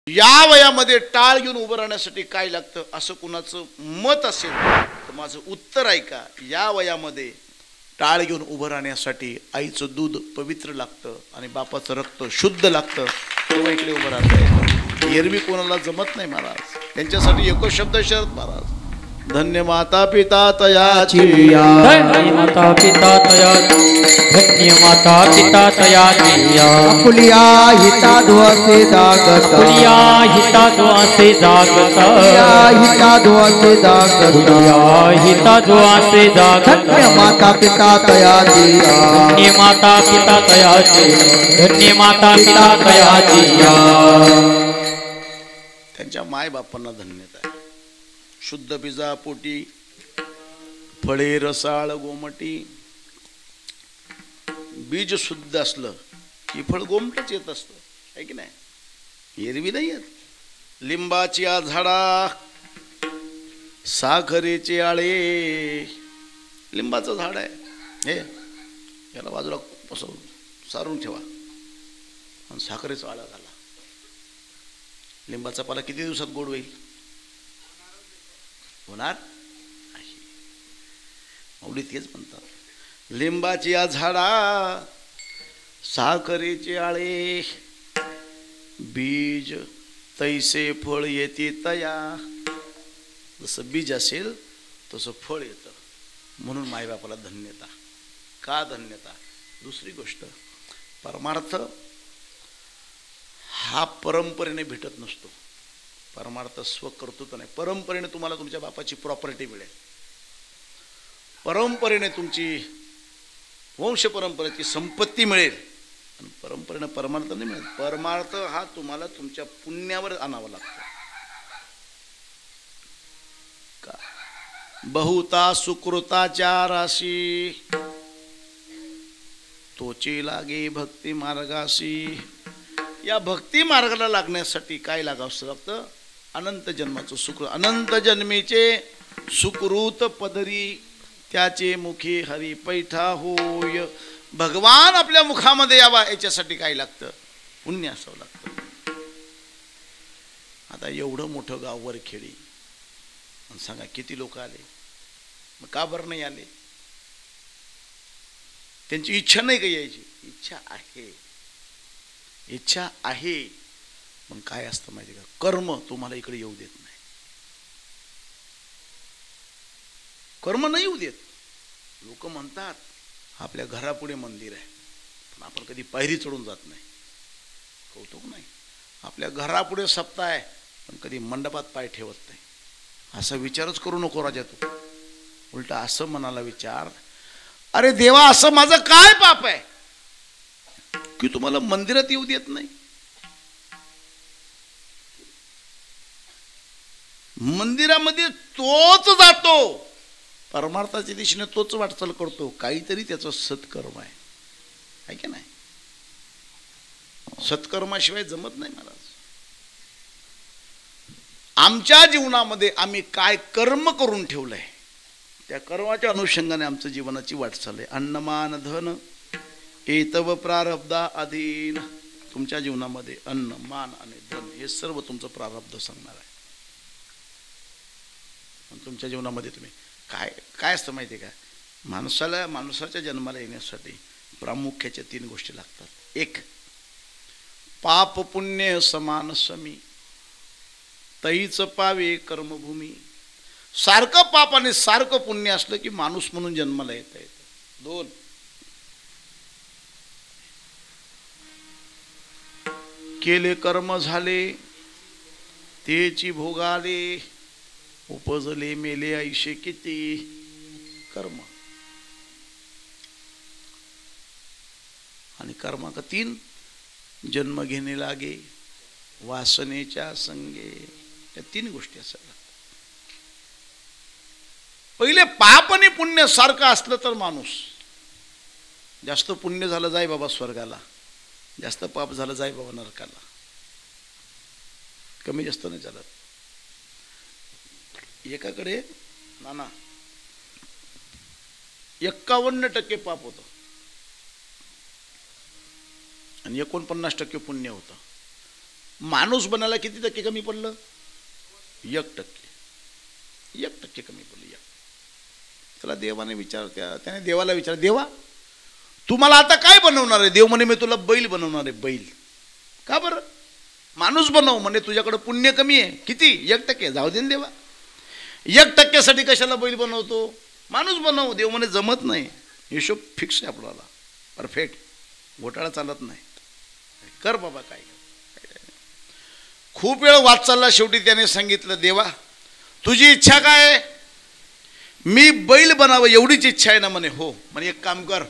या वयामध्ये टाळ घेऊन उभं राहण्यासाठी काय लागतं असं कुणाचं मत असेल तर माझं उत्तर ऐका. या वयामध्ये टाळ घेऊन उभं राहण्यासाठी आईचं दूध पवित्र लागतं आणि बापाचं रक्त शुद्ध लागतं, तेव्हा इकडे उभं राहता येतं. एरवी कोणाला जमत नाही महाराज. त्यांच्यासाठी एकच शब्द शरद महाराज, धन्य माता पिता तयाची, धन्य माता पिता तयाची, धन्य माता पिता तयाची. आपुलिया हिता धुआसे जागत, आपुलिया हिता धुआसे जागत, हिता धुआसे जागत, हिता धुआसे जागत. धन्य माता पिता तयाची, धन्य माता पिता तयाची, धन्य माता पिता तयाची. त्यांच्या माय बापांना धन्यता आहे. शुद्ध बिजा पोटी, फळे रसाळ गोमटी. बीज शुद्ध असलं की फळ गोमटच येत असतं, आहे की नाही? एरवी नाही येत. लिंबाची झाडा, साखरेचे आळे. लिंबाचं झाड आहे हे, याला बाजूला असं सारून ठेवा आणि साखरेचा आळा घाला. लिंबाचा पाला किती दिवसात गोड होईल? होणार नाही. माऊली तेच म्हणतात, लिंबाची झाडा, साखरेचे आळे. बीज तैसे फळ येते तया. जसं बीज असेल तसं फळ येतं. म्हणून मायबापाला धन्यता. का धन्यता? दुसरी गोष्ट, परमार्थ हा परंपरेने भेटत नसतो. परमार्थ स्वकर्तृत्व नाही. परंपरेने तुम्हाला तुमच्या बापाची प्रॉपर्टी मिळेल, परंपरेने तुमची वंश परंपरेची संपत्ती मिळेल, आणि परंपरेने परमार्थ नाही मिळेल. परमार्थ हा तुम्हाला तुमच्या पुण्यावर आणावा लागतो. का? बहुता सुकृताच्या राशी, तोची लागे भक्ती मार्गाशी. या भक्ती मार्गाला लागण्यासाठी काय लागावं लागतं? अनंत जन्माचं सुकृत. अनंत जन्मीचे सुकृत पदरी, त्याचे मुखी हरी पैठा होय. भगवान आपल्या मुखामध्ये यावा याच्यासाठी काय लागतं? पुण्य असावं लागतं. आता एवढं मोठं गाव वरखेडी, सांगा किती लोक आले? मग का बरं नाही आले? त्यांची इच्छा नाही का यायची? इच्छा आहे, इच्छा आहे. मग काय असतं माहिती का? कर्म तुम्हाला इकडे येऊ देत नाही. कर्म नाही येऊ देत. लोक म्हणतात आपल्या घरापुढे मंदिर आहे, पण आपण कधी पायरी चढून जात नाही. कौतुक नाही. आपल्या घरापुढे सप्ताह आहे, पण कधी मंडपात पाय ठेवत नाही. असा विचारच करू नको राजा तू. उलट असं मनाला विचार, अरे देवा, असं माझं काय पाप आहे की तुम्हाला मंदिरात येऊ देत नाही? मंदिरामध्ये तोच जातो, परमार्थाच्या दिशेने तोच वाटचाल करतो. काहीतरी त्याचं सत्कर्म आहे की नाही? सत्कर्माशिवाय जमत नाही महाराज. आमच्या जीवनामध्ये आम्ही काय कर्म करून ठेवलंय, त्या कर्माच्या अनुषंगाने आमचं जीवनाची वाटचाल आहे. अन्नमान धन एतव प्रारब्धा अधीन. तुमच्या जीवनामध्ये अन्न, मान आणि धन हे सर्व तुमचं प्रारब्ध सांगणार आहे. तुमच्या जीवनामध्ये तुम्ही काय काय असतं माहिती आहे का? माणसाच्या जन्माला येण्यासाठी प्रामुख्याच्या 3 गोष्टी लागतात. 1, पाप पुण्य समान समी, तैच पावे कर्मभूमी. सारखं पाप आणि सारखं पुण्य असलं की माणूस म्हणून जन्माला येता येतं. 2, केले कर्म झाले तेची भोगाले, उपजले मेले ऐशे किती. कर्म आणि कर्माक 3, जन्म घेणे लागे वासनेच्या संगे. या 3 गोष्टी असतात. पहिले पाप आणि पुण्य सारखं असलं तर माणूस, जास्त पुण्य झालं जाय बाबा स्वर्गाला, जास्त पाप झालं जाय बाबा नरकाला. कमी जास्त नाही झालं. एकाकडे नाना 51% पाप होतं आणि 49% पुण्य होतं. माणूस बनायला किती टक्के कमी पडलं? 1%. 1% कमी पडलं. त्याला देवाने त्याने देवाला विचार, देवा तुम्हाला आता काय बनवणार आहे? देव म्हणे मी तुला बैल बनवणार आहे. बैल का बरं? माणूस बनव म्हणे, तुझ्याकडे पुण्य कमी आहे. किती? 1%. जाऊ दे ना देवा, 1% साठी कशाला बैल बनवतो? माणूस बनव. देव म्हणे जमत नाही. हिशोब फिक्स आहे आपल्याला, परफेक्ट, घोटाळा चालत नाही. कर बाबा काय. खूप वेळ वाद चालला. शेवटी त्याने सांगितलं, देवा तुझी इच्छा काय? मी बैल बनावं एवढीच इच्छा आहे ना? म्हणे हो. म्हणे एक काम कर,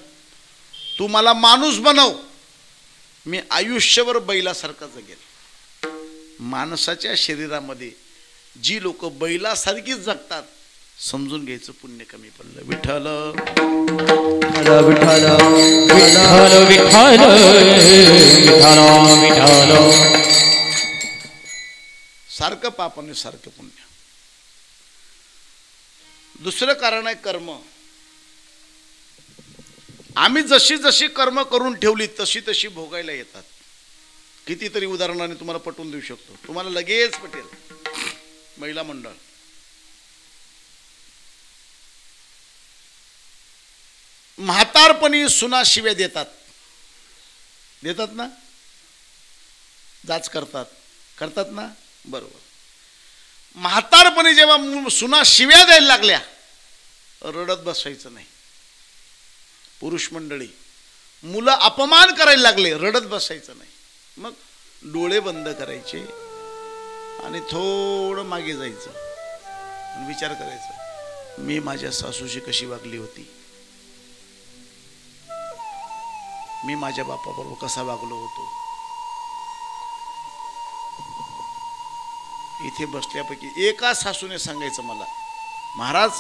तू मला माणूस बनव, मी आयुष्यभर बैलासारखा जगेल. माणसाच्या शरीरामध्ये जी लोक बैलासारखीच जगतात, समजून घ्यायचं पुण्य कमी पडलं. विठ्ठल विठ्ठल विठ्ठल विठ्ठल विठ्ठल विठ्ठल. सारखं पाप आणि सारखं पुण्य. दुसरं कारण आहे कर्म. आम्ही जशी जशी कर्म करून ठेवली तशी तशी भोगायला येतात. कितीतरी उदाहरणाने तुम्हाला पटवून देऊ शकतो, तुम्हाला लगेच पटेल. महिला मंडळ, म्हातारपणी सुना शिव्या देतात. देतात ना? जाच करतात ना? बरोबर. म्हातारपणी जेव्हा सुना शिव्या द्यायला लागल्या, रडत बसायचं नाही. पुरुष मंडळी, मुलं अपमान करायला लागले, रडत बसायचं नाही. मग डोळे बंद करायचे आणि थोडं मागे जायचं आणि विचार करायचा, मी माझ्या सासूशी कशी वागली होती, मी माझ्या बापाबरोबर कसा वागलो होतो. इथे बसल्यापैकी एका सासूने सांगायचं मला, महाराज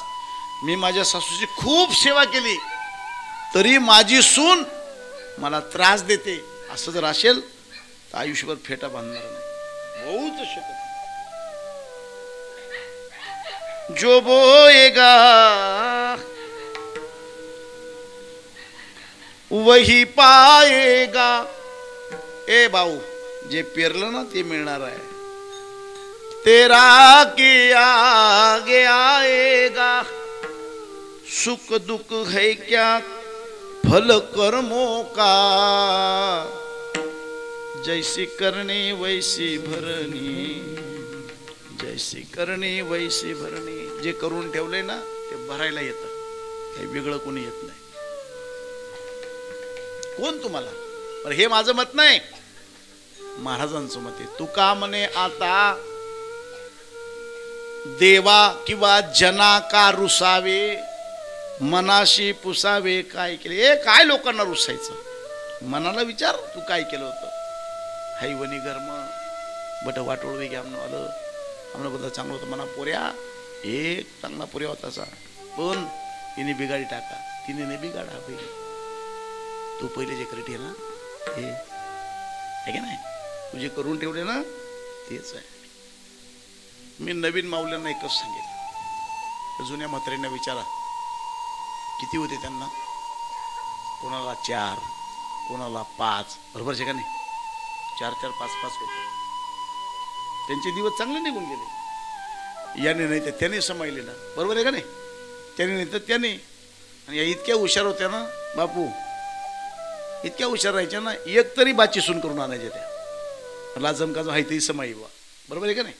मी माझ्या सासूची खूप सेवा केली तरी माझी सून मला त्रास देते. असं जर असेल तर आयुष्यभर फेटा बांधणार नाही. होऊच शकत. जो बोएगा वही पाएगा. ए भाऊ, जे पेरलं ना ते मिळणार आहे. तेरा के आगे आएगा. सुख दुख है क्या फल कर्मों का. जैसी करनी वैसी भरणी, जैसी करणी वैसी भरणी. जे करून ठेवले ना ते भरायला येतं, काही वेगळं कोणी येत नाही. कोण तुम्हाला? पण हे माझं मत नाही, महाराजांचं मत आहे. तुका म्हणे आता देवा किंवा जना का रुसावे, मनाशी पुसावे काय केले. ए काय लोकांना रुसायचं? मनाला विचार, तू काय केलं होतं. हैवनी गर्म बट वाटोळ वेग आमनं आलं, आमनं बद्दल चांगलं होतं म्हणा. पोऱ्या एक चांगला पोऱ्या होता सा, पण तिने बिगाडी टाका. तिने नाही बिगाडा पहिले. तू पहिले जे करत आहे ना हे आहे की नाही, तुझे करून ठेवले ना तेच आहे. मी नवीन माऊल्यांना एकच सांगेल, जुन्या म्हाताऱ्यांना विचारा किती होते त्यांना. कोणाला 4, कोणाला 5, बरोबर आहे का नाही. 4-4, 5-5 होते. त्यांचे दिवस चांगले निघून गेले. याने नाही तर त्याने समायले ना, बरोबर आहे का नाही. त्याने नाही तर त्याने. आणि या इतक्या हुशार होत्या ना बापू, इतक्या हुशार राहायच्या ना, एक तरी बाची सून करून आणायच्या त्या. लाजमकाज आहे तरी समाई बा, बरोबर आहे का नाही.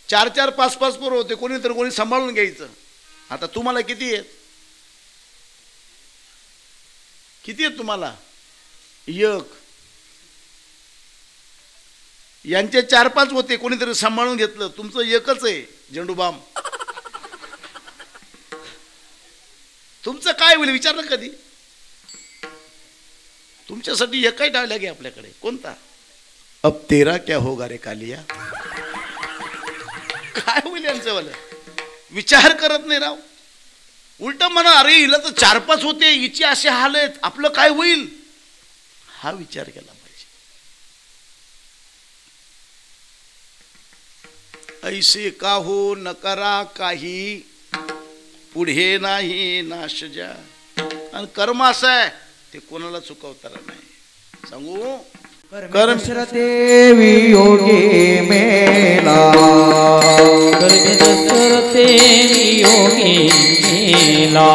4-4, 5-5 पोरं होते, कोणी तर कोणी सांभाळून घ्यायचं. आता तुम्हाला किती आहेत? किती आहेत तुम्हाला? एक. यांचे 4-5 होते, कोणीतरी सांभाळून घेतलं. तुमचं एकच आहे झेंडूबाम. तुमचं काय होईल विचारलं कधी? तुमच्यासाठी एकही डायलॉग आहे आपल्याकडे. कोणता? अब तेरा क्या होगा रे कालिया. काय होईल यांचं वालं? विचार करत नाही राव. उलट म्हणा, अरे हिला तर 4-5 होते, हिचे असे हाल आहेत, आपलं काय होईल हा विचार केला पाहिजे. ऐसे का हो न करा काही, पुढे नाही नाश जा. आणि कर्म असं आहे ते कोणाला चुकवताना नाही. सांगू कर्मश्रते वियोगे मेला कर्मे दशरथे वियोगे मेला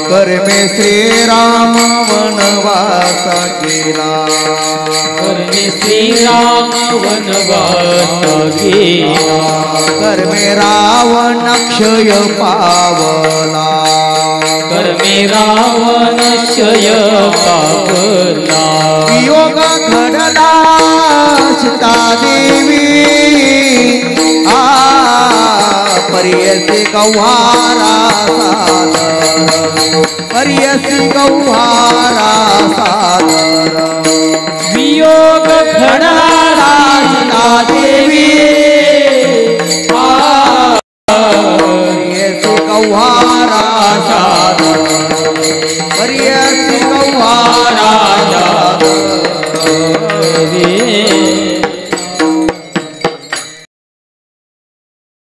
कर्मे श्रीराम वनवास केला कर्मे श्रीराम वनवास गेला कर्मे रावण क्षय पावला कर्मे रावण क्षय पावला वियोग घडला सीता देवी परियसी गौहारा सादर परियसी गौहारा सादर वियोग घडला